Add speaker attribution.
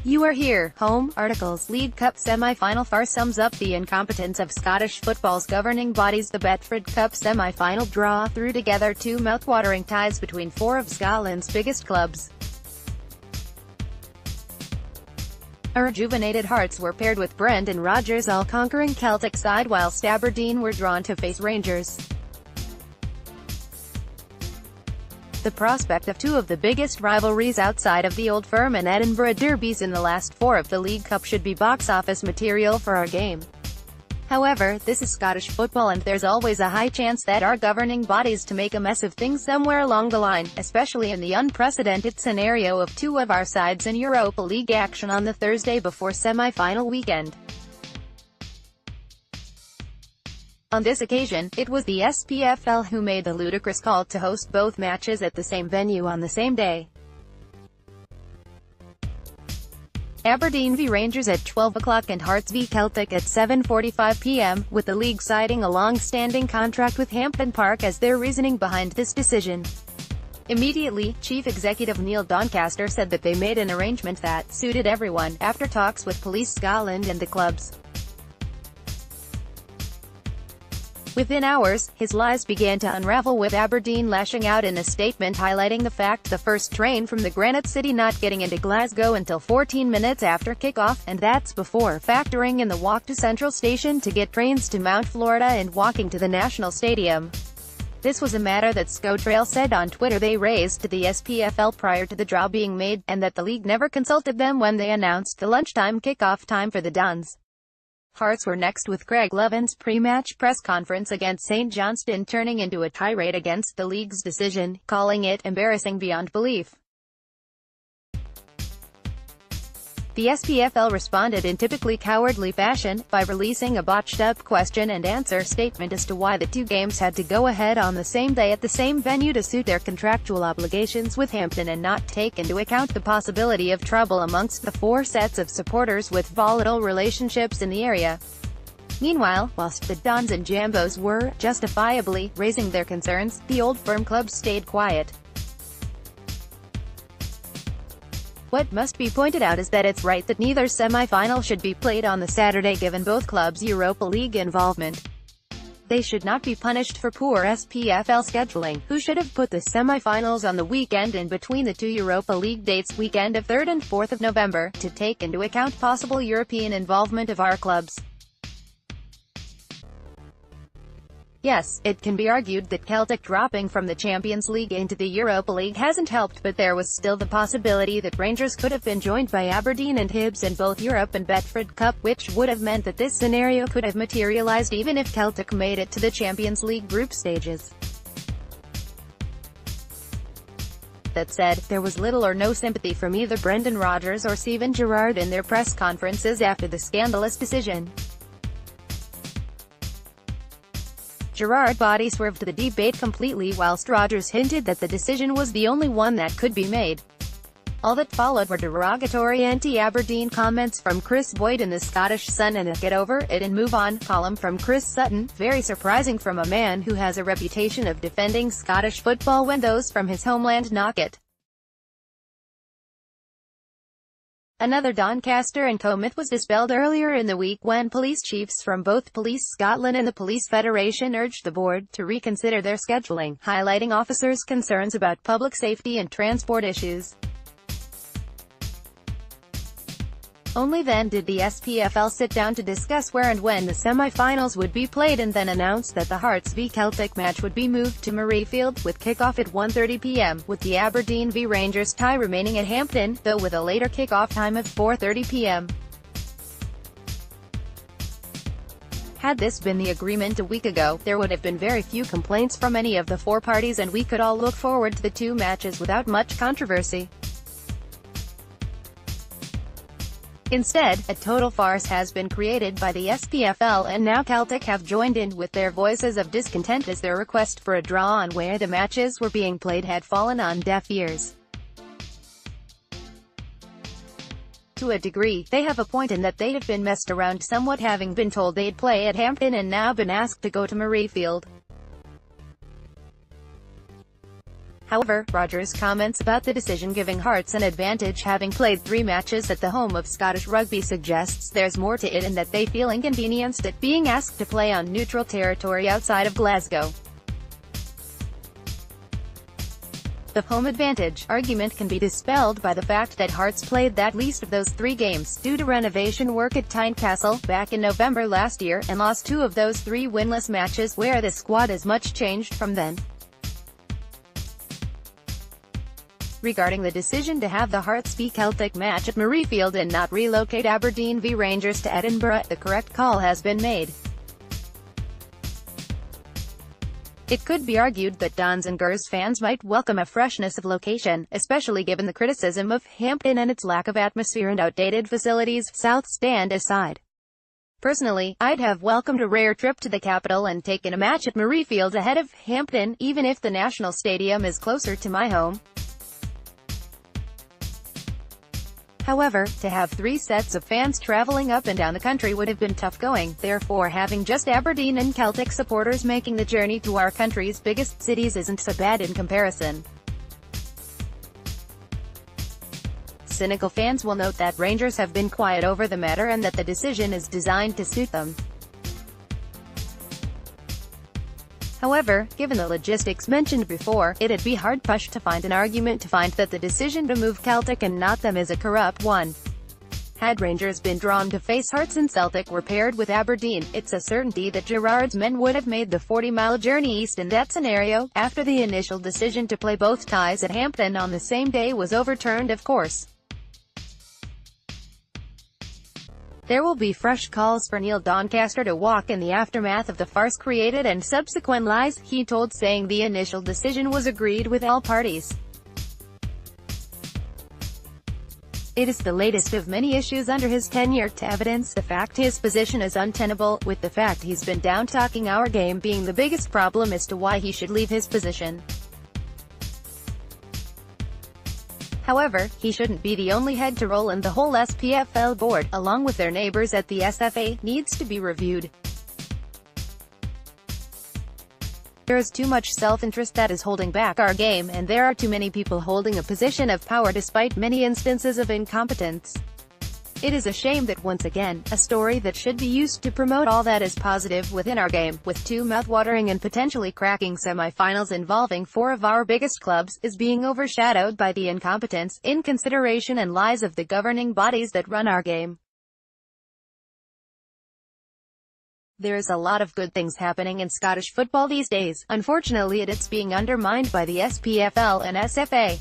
Speaker 1: You are here. Home articles. League Cup semi-final farce sums up the incompetence of Scottish football's governing bodies. The Betfred Cup semi-final draw threw together two mouth-watering ties between four of Scotland's biggest clubs. A rejuvenated Hearts were paired with Brendan Rodgers' all-conquering Celtic side, whilst Aberdeen were drawn to face Rangers. The prospect of two of the biggest rivalries outside of the Old Firm and Edinburgh Derbies in the last four of the League Cup should be box office material for our game. However, this is Scottish football and there's always a high chance that our governing bodies to make a mess of things somewhere along the line, especially in the unprecedented scenario of two of our sides in Europa League action on the Thursday before semi-final weekend. On this occasion, it was the SPFL who made the ludicrous call to host both matches at the same venue on the same day. Aberdeen v Rangers at 12 o'clock and Hearts v Celtic at 7:45 p.m, with the league citing a long-standing contract with Hampden Park as their reasoning behind this decision. Immediately, Chief Executive Neil Doncaster said that they made an arrangement that suited everyone, after talks with Police Scotland and the clubs. Within hours, his lies began to unravel, with Aberdeen lashing out in a statement highlighting the fact the first train from the Granite City not getting into Glasgow until 14 minutes after kickoff, and that's before factoring in the walk to Central Station to get trains to Mount Florida and walking to the National Stadium. This was a matter that Scotrail said on Twitter they raised to the SPFL prior to the draw being made, and that the league never consulted them when they announced the lunchtime kickoff time for the Dons. Hearts were next, with Craig Levin's pre-match press conference against St Johnstone turning into a tirade against the league's decision, calling it embarrassing beyond belief. The SPFL responded in typically cowardly fashion, by releasing a botched-up question-and-answer statement as to why the two games had to go ahead on the same day at the same venue to suit their contractual obligations with Hampden and not take into account the possibility of trouble amongst the four sets of supporters with volatile relationships in the area. Meanwhile, whilst the Dons and Jambos were, justifiably, raising their concerns, the Old Firm clubs stayed quiet. What must be pointed out is that it's right that neither semi-final should be played on the Saturday given both clubs' Europa League involvement. They should not be punished for poor SPFL scheduling, who should have put the semi-finals on the weekend in between the two Europa League dates, weekend of 3rd and 4th of November, to take into account possible European involvement of our clubs. Yes, it can be argued that Celtic dropping from the Champions League into the Europa League hasn't helped, but there was still the possibility that Rangers could have been joined by Aberdeen and Hibs in both Europe and Betfred Cup, which would have meant that this scenario could have materialised even if Celtic made it to the Champions League group stages. That said, there was little or no sympathy from either Brendan Rodgers or Steven Gerrard in their press conferences after the scandalous decision. Gerrard body swerved the debate completely, whilst Rodgers hinted that the decision was the only one that could be made. All that followed were derogatory anti-Aberdeen comments from Chris Boyd in the Scottish Sun and a "get over it and move on" column from Chris Sutton, very surprising from a man who has a reputation of defending Scottish football when those from his homeland knock it. Another Doncaster and Co myth was dispelled earlier in the week when police chiefs from both Police Scotland and the Police Federation urged the board to reconsider their scheduling, highlighting officers' concerns about public safety and transport issues. Only then did the SPFL sit down to discuss where and when the semi-finals would be played, and then announced that the Hearts v Celtic match would be moved to Murrayfield, with kickoff at 1:30 p.m, with the Aberdeen v Rangers tie remaining at Hampden, though with a later kickoff time of 4:30 p.m. Had this been the agreement a week ago, there would have been very few complaints from any of the four parties and we could all look forward to the two matches without much controversy. Instead, a total farce has been created by the SPFL, and now Celtic have joined in with their voices of discontent as their request for a draw on where the matches were being played had fallen on deaf ears. To a degree, they have a point in that they have been messed around somewhat, having been told they'd play at Hampden and now been asked to go to Murrayfield. However, Rodgers comments about the decision giving Hearts an advantage having played 3 matches at the home of Scottish rugby suggests there's more to it and that they feel inconvenienced at being asked to play on neutral territory outside of Glasgow. The home advantage argument can be dispelled by the fact that Hearts played that least of those 3 games, due to renovation work at Tynecastle, back in November last year, and lost 2 of those 3 winless matches, where the squad is much changed from then. Regarding the decision to have the Hearts v Celtic match at Murrayfield and not relocate Aberdeen v Rangers to Edinburgh, the correct call has been made. It could be argued that Dons and Gers fans might welcome a freshness of location, especially given the criticism of Hampden and its lack of atmosphere and outdated facilities, South Stand aside. Personally, I'd have welcomed a rare trip to the capital and taken a match at Murrayfield ahead of Hampden, even if the National Stadium is closer to my home. However, to have 3 sets of fans travelling up and down the country would have been tough going, therefore having just Aberdeen and Celtic supporters making the journey to our country's biggest cities isn't so bad in comparison. Cynical fans will note that Rangers have been quiet over the matter and that the decision is designed to suit them. However, given the logistics mentioned before, it'd be hard-pushed to find an argument to find that the decision to move Celtic and not them is a corrupt one. Had Rangers been drawn to face Hearts and Celtic were paired with Aberdeen, it's a certainty that Gerrard's men would have made the 40-mile journey east in that scenario, after the initial decision to play both ties at Hampden on the same day was overturned, of course. There will be fresh calls for Neil Doncaster to walk in the aftermath of the farce created and subsequent lies, he told, saying the initial decision was agreed with all parties. It is the latest of many issues under his tenure to evidence the fact his position is untenable, with the fact he's been down-talking our game being the biggest problem as to why he should leave his position. However, he shouldn't be the only head to roll, and the whole SPFL board, along with their neighbours at the SFA, needs to be reviewed. There is too much self-interest that is holding back our game, and there are too many people holding a position of power despite many instances of incompetence. It is a shame that once again, a story that should be used to promote all that is positive within our game, with 2 mouthwatering and potentially cracking semi-finals involving 4 of our biggest clubs, is being overshadowed by the incompetence, inconsideration and lies of the governing bodies that run our game. There's a lot of good things happening in Scottish football these days. Unfortunately, it's being undermined by the SPFL and SFA.